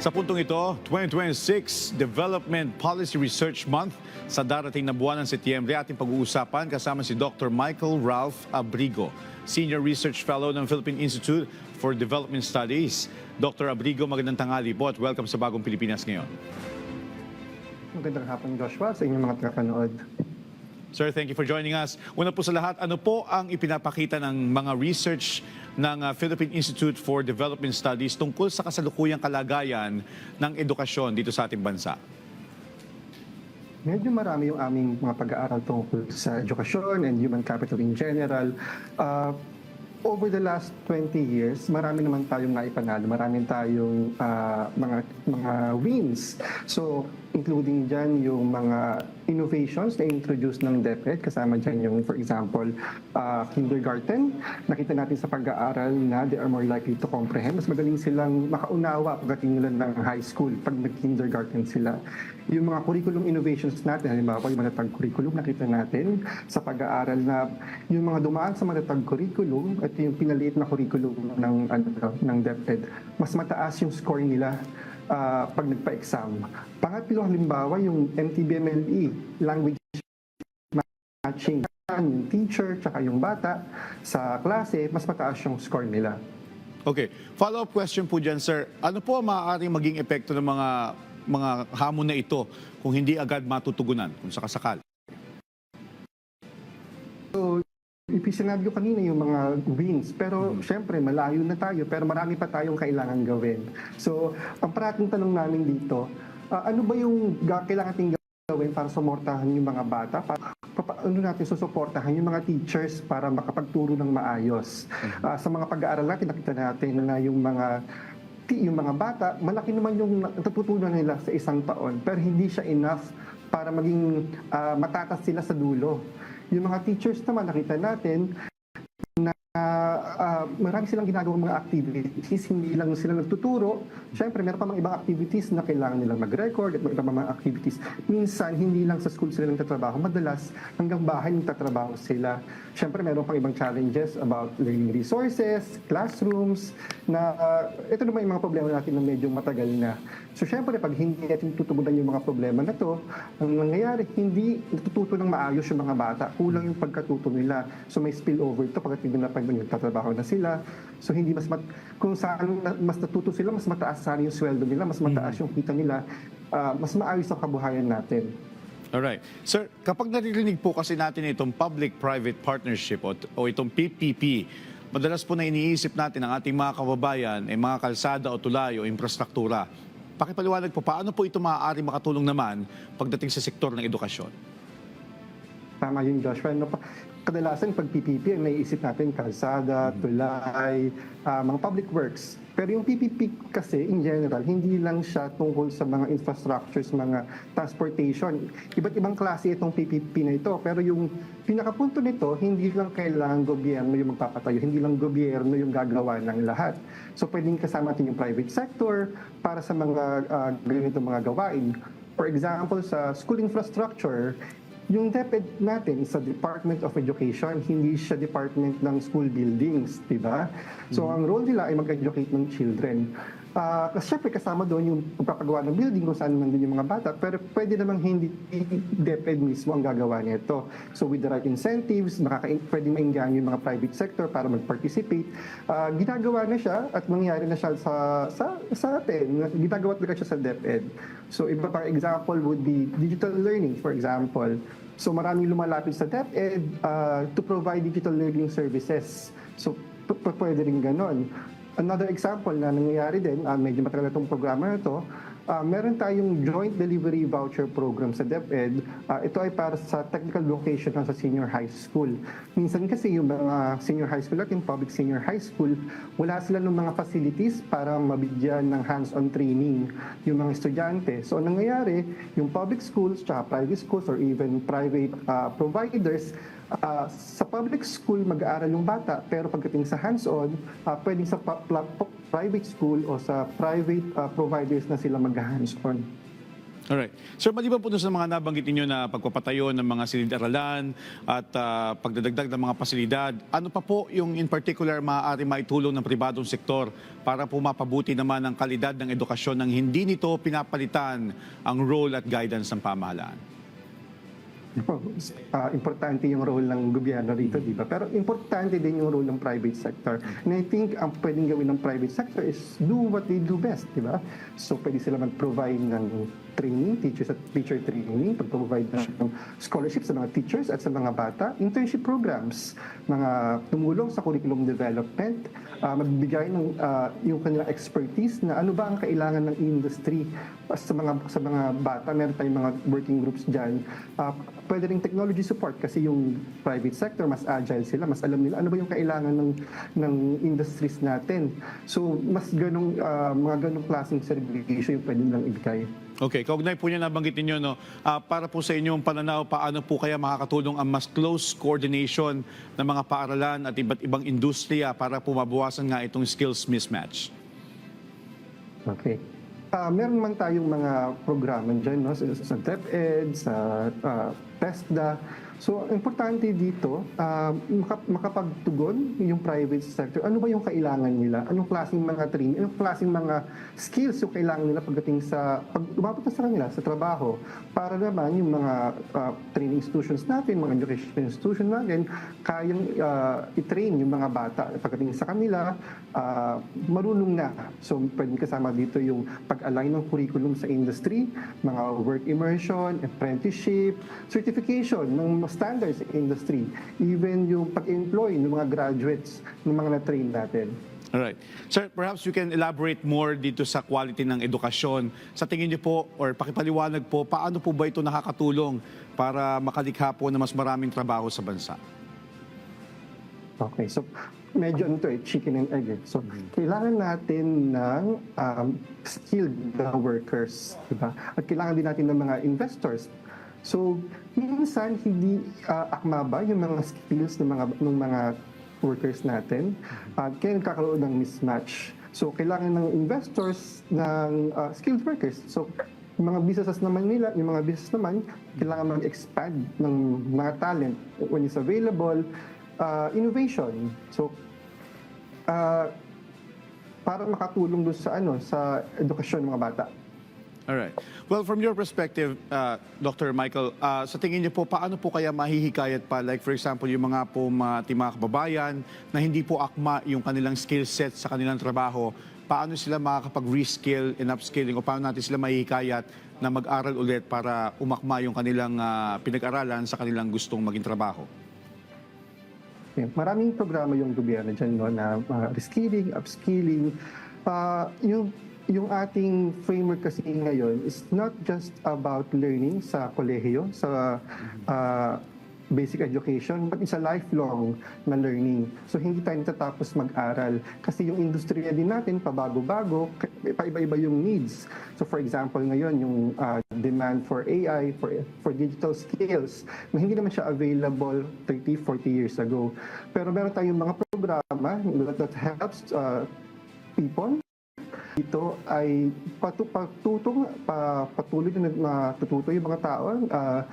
Sa puntong ito, 2026 Development Policy Research Month. Sa darating na buwan ng Setyembre, ating pag-uusapan kasama si Dr. Michael Ralph Abrigo, Senior Research Fellow ng Philippine Institute for Development Studies. Dr. Abrigo, magandang tanghali po at welcome sa Bagong Pilipinas ngayon. Magandang hapon, Joshua, sa inyong mga tagapanood. Sir, thank you for joining us. Una po sa lahat, ano po ang ipinapakita ng mga research ng Philippine Institute for Development Studies tungkol sa kasalukuyang kalagayan ng edukasyon dito sa ating bansa? Medyo marami yung aming mga pag-aaral tungkol sa edukasyon and human capital in general. Over the last 20 years, marami naman tayong naipanalo, marami tayong mga wins. So, including dyan yung mga innovations na introduce ng DepEd, kasama dyan yung, for example, kindergarten. Nakita natin sa pag-aaral na they are more likely to comprehend. Mas magaling silang makaunawa pagdating nila ng high school pag nag-kindergarten sila. Yung mga curriculum innovations natin, halimbawa yung matatag curriculum, nakita natin sa pag-aaral na yung mga dumaan sa matatag curriculum at yung pinaliit na curriculum ng DepEd, mas mataas yung score nila pag nagpa-exam. Pangatlo, halimbawa, yung MTBMLE, language matching, yung teacher tsaka yung bata sa klase, mas mataas yung score nila. Okay. Follow-up question po dyan, sir. Ano po ang maaaring maging epekto ng mga hamon na ito kung hindi agad matutugunan, kung sakasakal? So, sinabi ko kanina yung mga wins, pero syempre malayo na tayo, pero marami pa tayong kailangan gawin. So, ang parating tanong namin dito, ano ba yung kailangan natin gawin para suportahan yung mga bata? Ano natin susuportahan yung mga teachers para makapagturo ng maayos? Sa mga pag-aaral natin, nakita natin na yung mga bata, malaki naman yung natutunan nila sa isang taon, pero hindi siya enough para maging matatas sila sa dulo. Yung mga teachers naman, nakita natin na marami silang ginagawang mga activities, hindi lang sila nagtuturo. Siyempre, meron pa mga ibang activities na kailangan nilang mag-record at ibang mga activities. Minsan, hindi lang sa school sila nagtatrabaho. Madalas, hanggang bahay nagtatrabaho sila. Siyempre, meron pang ibang challenges about learning resources, classrooms, na ito naman yung mga problema natin na medyo matagal na. So, siyempre, pag hindi natin tutugunan yung mga problema na to, ang nangyayari, hindi natututo ng maayos yung mga bata. Kulang yung pagkatuto nila. So, may spillover to pagdating na nagtatrabaho na sila. So, hindi kung saan mas natuto sila, mas mataas sana yung sweldo nila, mas mataas yung kita nila, mas maayos ang kabuhayan natin. Alright. Sir, kapag naririnig po kasi natin itong public-private partnership o itong PPP, madalas po na iniisip natin ang ating mga kababayan ay mga kalsada o tulay o infrastruktura. Pakipaliwanag po, paano po ito maaari makatulong naman pagdating sa sektor ng edukasyon? Tama yun, Joshua. Kadalasan pag PPP, ang naiisip natin kalsada, tulay, mga public works. Pero yung PPP kasi, in general, hindi lang siya tungkol sa mga infrastructures, mga transportation. Iba't ibang klase itong PPP na ito. Pero yung pinakapunto nito, hindi lang kailangan gobyerno yung magpapatayo. Hindi lang gobyerno yung gagawa ng lahat. So pwedeng kasama natin yung private sector para sa mga ganito mga gawain. For example, sa school infrastructure, yung DepEd natin sa Department of Education, hindi siya department ng school buildings, di ba? So, ang role nila ay mag-educate ng children. Kasi syempre kasama doon yung pagpapagawa ng building kung saan nandun yung mga bata, pero pwede namang hindi DepEd mismo ang gagawa nito. So, with the right incentives, pwede mainggan yung mga private sector para mag-participate. Ginagawa na siya at mangyari na siya sa atin. Ginagawa talaga siya sa DepEd. So, iba pang example would be digital learning, for example. So, maraming lumalapit sa DepEd to provide digital learning services. So, pwede rin ganon. Another example na nangyayari din, medyo matagal na itong programa na ito, meron tayong joint delivery voucher program sa DepEd. Ito ay para sa technical vocational sa senior high school. Minsan kasi yung mga senior high school at yung public senior high school, wala sila ng mga facilities para mabigyan ng hands-on training yung mga estudyante. So, ang nangyayari, yung public schools, private schools, or even private providers, sa public school mag-aaral yung bata, pero pagdating sa hands-on, pwedeng sa private school o sa private providers na sila mag-hands-on. Alright. Sir, maliban po dun sa mga nabanggit ninyo na pagpapatayo ng mga silid-aralan at pagdadagdag ng mga pasilidad, ano pa po yung in particular maaari maitulong ng pribadong sektor para po mapabuti naman ang kalidad ng edukasyon nang hindi nito pinapalitan ang role at guidance ng pamahalaan? Importante yung role ng gobyerno rito, di ba? Pero importante din yung role ng private sector. And I think ang pwedeng gawin ng private sector is do what they do best, di ba? So pwede sila mag-provide ng training, teacher training, pag-provide ng scholarships sa mga teachers at sa mga bata, internship programs, mga tumulong sa curriculum development, magbigay ng yung kanilang expertise na ano ba ang kailangan ng industry sa mga bata. Meron tayong mga working groups diyan. Pwede ring technology support kasi yung private sector mas agile sila, mas alam nila ano ba yung kailangan ng industries natin. So mas mga ganong klaseng segregation yung pwede nilang ibigay. Okay, kaugnay po niya nabanggit ninyo, no, para po sa inyong pananaw, paano po kaya makakatulong ang mas close coordination ng mga paaralan at iba't ibang industriya para po mabawasan nga itong skills mismatch? Okay. Meron man tayong mga programa dyan, no? Sa DepEd, sa TESDA. So, importante dito, makapagtugon yung private sector. Ano ba yung kailangan nila? Anong klaseng mga training? Anong klaseng mga skills yung kailangan nila pagdating pag umabot na sa kanila, sa trabaho? Para naman yung mga training institutions natin, mga education institution natin, kayang i-train yung mga bata pagdating sa kanila, marunong na. So, pwedeng kasama dito yung pag-align ng curriculum sa industry, mga work immersion, apprenticeship, certification ng standards sa industry, even yung pag-employ ng mga graduates ng mga na-train natin. Alright. Sir, perhaps you can elaborate more dito sa quality ng edukasyon. Sa tingin niyo po, or pakipaliwanag po, paano po ba ito nakakatulong para makalikha po ng mas maraming trabaho sa bansa? Okay, so medyo chicken and egg. So, kailangan natin ng skilled workers, diba? At kailangan din natin ng mga investors. So, minsan hindi akma ba yung mga skills ng mga workers natin? Kaya nagkakaroon ng mismatch. So, kailangan ng investors ng skilled workers. So, yung mga businesses naman kailangan mag-expand ng mga talent when it's available. Innovation. So, para makatulong doon sa edukasyon ng mga bata. Alright. Well, from your perspective, Dr. Michael, sa tingin niyo po, paano po kaya mahihikayat pa? Like for example, yung mga ating mga kababayan na hindi po akma yung kanilang skill set sa kanilang trabaho, paano sila makakapag-reskill and upskilling o paano natin sila mahihikayat na mag-aral ulit para umakma yung kanilang pinag-aralan sa kanilang gustong maging trabaho? Maraming programa yung gobyerno dyan, no, na reskilling, upskilling. Yung ating framework kasi ngayon is not just about learning sa kolehiyo, sa basic education, but it's a lifelong na learning. So hindi tayo natatapos mag-aral kasi yung industriya din natin pabago-bago, paiba-iba yung needs. So for example ngayon yung demand for AI, for digital skills, na hindi naman siya available 30, 40 years ago. Pero meron tayong mga programa that helps people. Ito ay patuloy na matututo yung mga tao na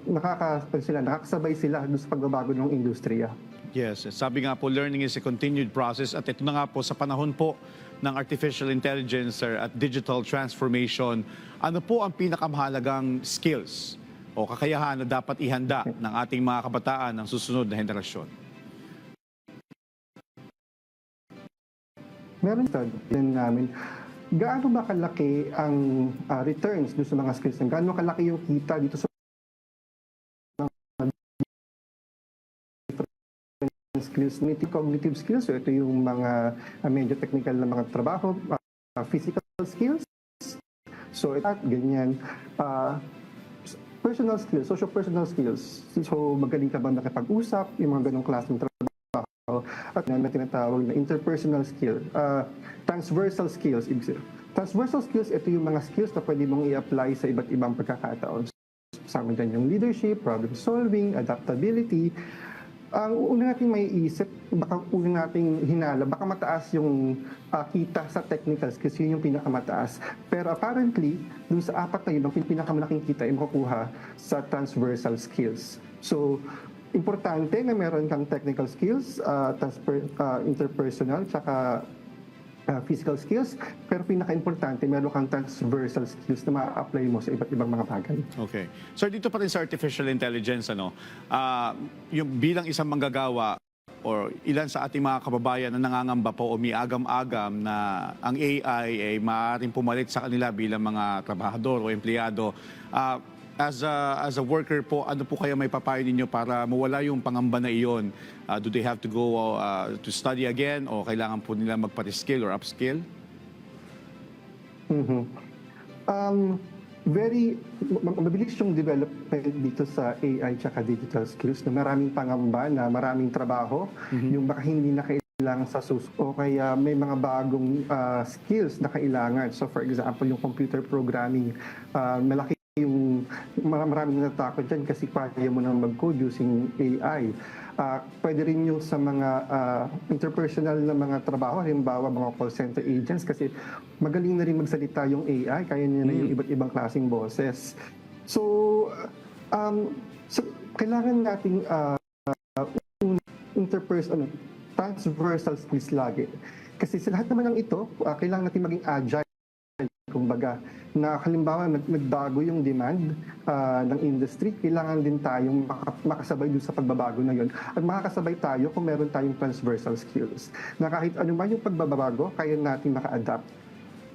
nakakasabay sila doon sa pagbabago ng industriya. Yes, sabi nga po, learning is a continued process at ito na nga po sa panahon po ng artificial intelligence at digital transformation, ano po ang pinakamahalagang skills o kakayahan na dapat ihanda ng ating mga kabataan ng susunod na henerasyon? Meron din namin, gaano ba kalaki ang returns doon sa mga skills? Gaano kalaki yung kita dito sa skills, cognitive skills? So ito yung mga medyo technical na mga trabaho, physical skills. So ito, ganyan. Personal skills, social-personal skills. So magaling ka bang nakipag-usap, yung mga ganong klaseng trabaho. At na tinatawag na interpersonal skill, transversal skills. Transversal skills, ito yung mga skills na pwede mong i-apply sa iba't ibang pagkakataon. Kasama dyan yung leadership, problem solving, adaptability. Ang una nating maiisip, baka una nating hinala, baka mataas yung kita sa technical skills, yun yung pinakamataas. Pero apparently, dun sa apat na yun, ang pinakamalaking kita ay makukuha sa transversal skills. So, importante na meron kang technical skills, interpersonal, tsaka physical skills, pero pinaka-importante, meron kang transversal skills na ma-apply mo sa iba't ibang mga bagay. Okay. Sir, dito pa rin sa artificial intelligence, yung bilang isang manggagawa or ilan sa ating mga kababayan na nangangamba po o miagam-agam na ang AI ay maaaring pumalit sa kanila bilang mga trabahador o empleyado. As a worker po, ano po kaya may papayo ninyo para mawala yung pangamba na iyon? Do they have to go to study again o kailangan po nila magpa-reskill or upskill? Mabilis yung development dito sa AI tsaka digital skills na maraming pangamba na maraming trabaho, yung baka hindi na kailangan sa o kaya may mga bagong skills na kailangan. So for example, yung computer programming, malaki yung maraming natakot dyan kasi kaya mo nang mag-code using AI. Pwede rin yung sa mga interpersonal na mga trabaho, halimbawa mga call center agents kasi magaling na rin magsalita yung AI, kaya niya na yung iba't ibang klaseng boses. So kailangan nating transversal skills lagi. Kasi sa lahat naman ng ito, kailangan natin maging agile. Kumbaga, na halimbawa nagbago yung demand ng industry, kailangan din tayong makasabay dun sa pagbabago na yun. At makakasabay tayo kung meron tayong transversal skills. Na kahit ano man yung pagbabago, kaya natin maka-adapt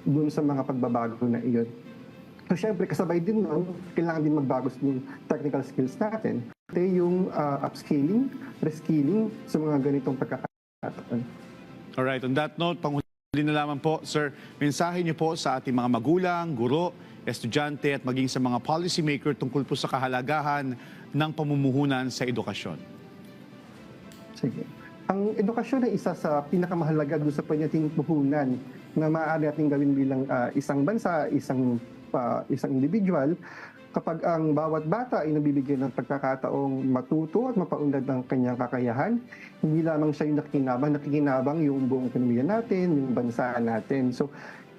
dun sa mga pagbabago na iyon. So syempre, kasabay din nun, kailangan din magbago yung technical skills natin. Ito yung upscaling, reskilling sa mga ganitong pagkakataon. Alright, on that note, panghuli na lamang po, sir, mensahe niyo po sa ating mga magulang, guro, estudyante at maging sa mga policymaker tungkol po sa kahalagahan ng pamumuhunan sa edukasyon. Sige. Ang edukasyon ay isa sa pinakamahalaga doon sa panyating puhunan na maaari natin gawin bilang isang bansa, isang individual. Kapag ang bawat bata ay nabibigyan ng pagkakataong matuto at mapaunlad ng kanyang kakayahan, hindi lamang siya yung nakikinabang yung buong ekonomiya natin, yung bansa natin. So,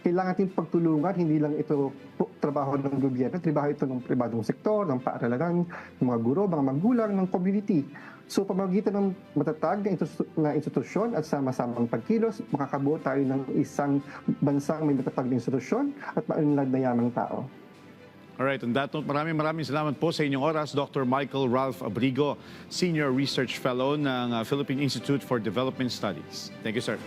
kailangan natin pagtulungan, hindi lang ito trabaho ng gobyerno, trabaho ito ng pribadong sektor, ng paaralan, ng mga guro, mga magulang, ng community. So, pamamagitan ng matatag na institusyon at sama-samang pagkilos, makakabuo tayo ng isang bansang may matatag na institusyon at maunlad na yamang tao. Alright, on that note, maraming salamat po sa inyong oras, Dr. Michael Ralph Abrigo, Senior Research Fellow ng Philippine Institute for Development Studies. Thank you, sir.